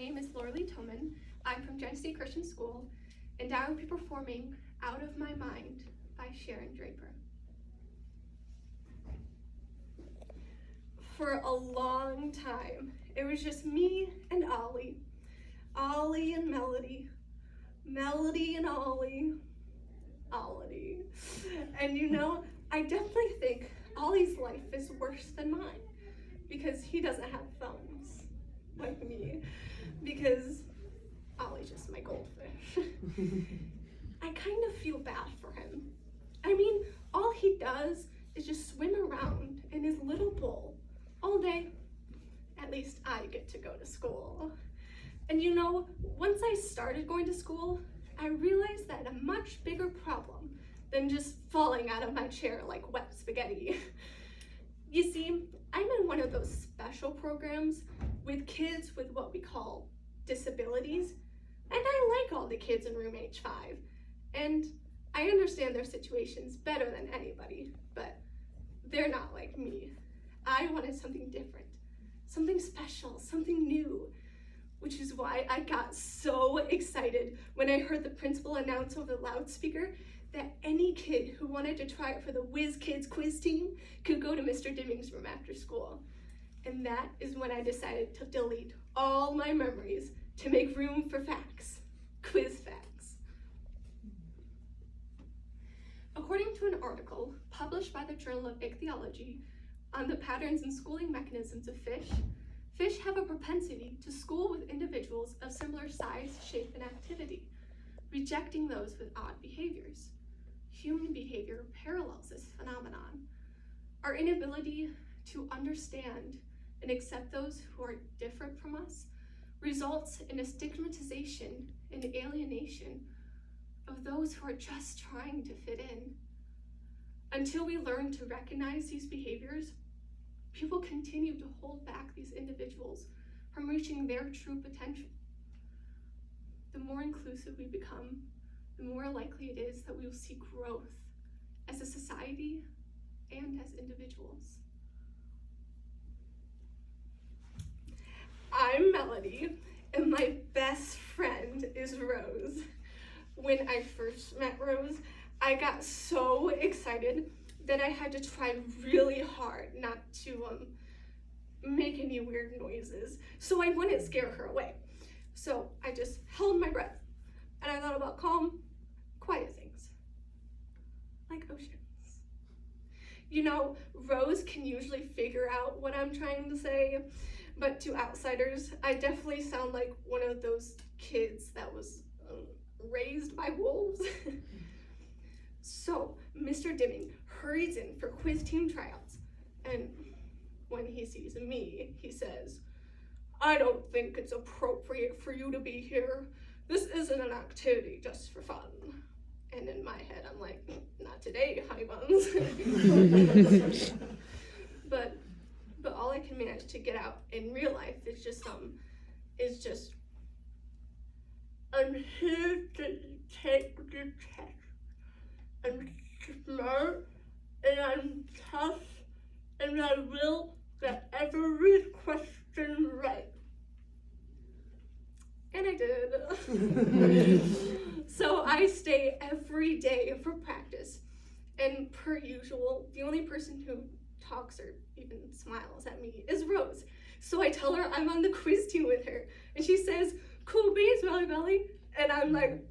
name is Lauralee Toman. I'm from Genesee State Christian School, and I will be performing Out of My Mind by Sharon Draper. For a long time, it was just me and Ollie and Melody and Ollie. And you know, I definitely think Ollie's life is worse than mine because he doesn't have phones like me, because Ollie's just my goldfish. I kind of feel bad for him. I mean, all he does is just swim around in his little bowl all day. At least I get to go to school. And you know, once I started going to school, I realized that a much bigger problem than just falling out of my chair like wet spaghetti. You see, I'm in one of those special programs with kids with what we call disabilities, and I like all the kids in room H5, and I understand their situations better than anybody, but they're not like me. I wanted something different, something special, something new, which is why I got so excited when I heard the principal announce over the loudspeaker that any kid who wanted to try it for the Whiz Kids quiz team could go to Mr. Dimming's room after school. And that is when I decided to delete all my memories to make room for facts, quiz facts. According to an article published by the Journal of Ichthyology on the patterns and schooling mechanisms of fish, fish have a propensity to school with individuals of similar size, shape, and activity, rejecting those with odd behaviors. Human behavior parallels this phenomenon. Our inability to understand and accept those who are different from us results in a stigmatization and alienation of those who are just trying to fit in. Until we learn to recognize these behaviors, people continue to hold back these individuals from reaching their true potential. The more inclusive we become, the more likely it is that we will see growth as a society and as individuals. I'm Melody, and my best friend is Rose. When I first met Rose, I got so excited that I had to try really hard not to make any weird noises so I wouldn't scare her away. So I just held my breath and I thought about calm, quiet things, like oceans. You know, Rose can usually figure out what I'm trying to say, but to outsiders, I definitely sound like one of those kids that was raised by wolves. So Mr. Dimming hurries in for quiz team tryouts, and when he sees me, he says, "I don't think it's appropriate for you to be here. This isn't an activity just for fun." And in my head, I'm like, "Not today, honey buns." But all I can manage to get out in real life is just I'm here to take the test. I'm smart and I'm tough and I will get every question right. And I did. So I stay every day for practice. And per usual, the only person who talks or even smiles at me is Rose. So I tell her I'm on the quiz team with her. And she says, "Cool beans, Melly Belly." And I'm like,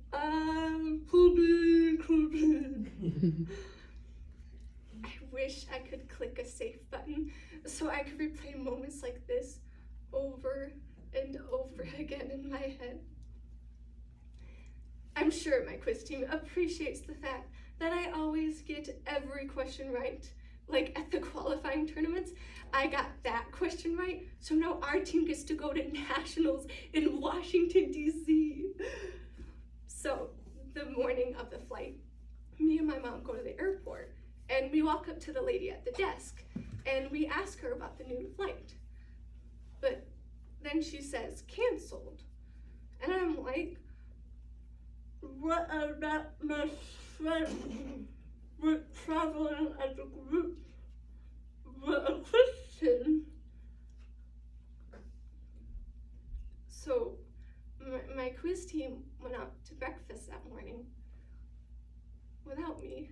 cool bean. I wish I could click a save button so I could replay moments like this over and over again in my head. I'm sure my quiz team appreciates the fact that I always get every question right. Like at the qualifying tournaments, I got that question right, so now our team gets to go to nationals in Washington, D.C. So the morning of the flight, me and my mom go to the airport, and we walk up to the lady at the desk, and we ask her about the new flight. But then she says, "Canceled." And I'm like, "What about my friend? We're traveling as a group. We're a Christian." So quiz team went out to breakfast that morning without me,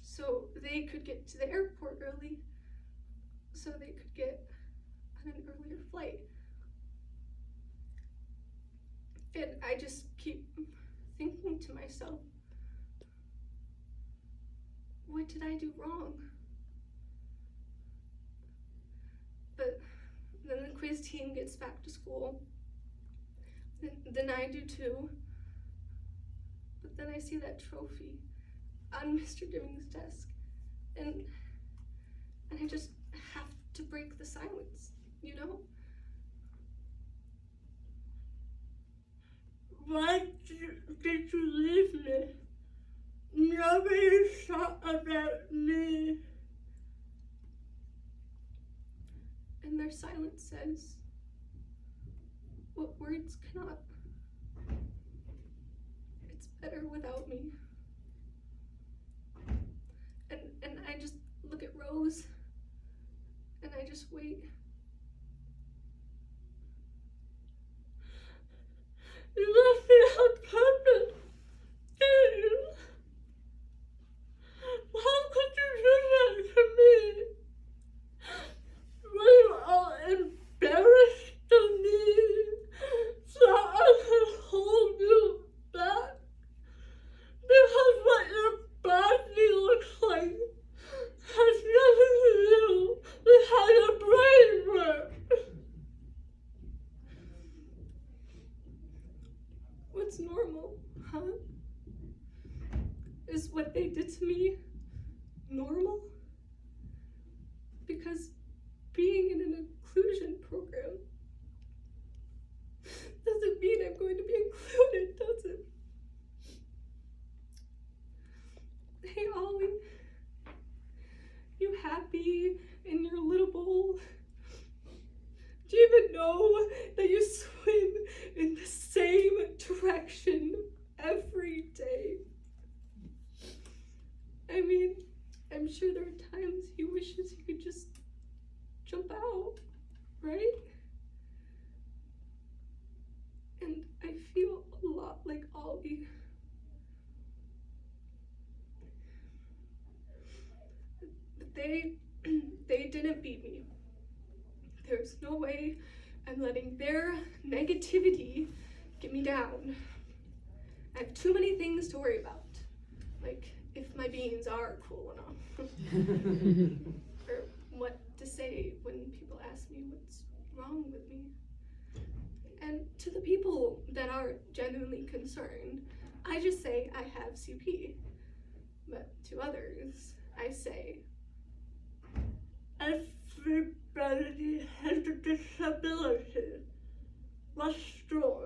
so they could get to the airport early, so they could get on an earlier flight. And I just keep thinking to myself, what did I do wrong? But then the quiz team gets back to school, then I do too. But then I see that trophy on Mr. Deming's desk, and I just have to break the silence, you know? Why did you leave me? Nobody thought about me. And their silence says what words cannot. It's better without me. And I just look at Rose, and I just wait. You left me on purpose, didn't you? How could you do that to me? Were you all embarrassed of me? So I could hold you back? Because what your body looks like has nothing to do with how your brain works. What's normal, huh? Is what they did to me normal? Because being in an inclusion program doesn't mean I'm going to be included, does it? Hey, Ollie, you happy in your little bowl? Do you even know that you swim in the same direction every day? I mean, I'm sure there are times he wishes he could just jump out, right? And I feel a lot like Ollie. But they didn't beat me. There's no way I'm letting their negativity get me down. I have too many things to worry about, like if my beans are cool enough, or what to say when people ask me what's wrong with me. And to the people that are genuinely concerned, I just say I have CP. But to others, I say, Everybody has a disability. What's wrong?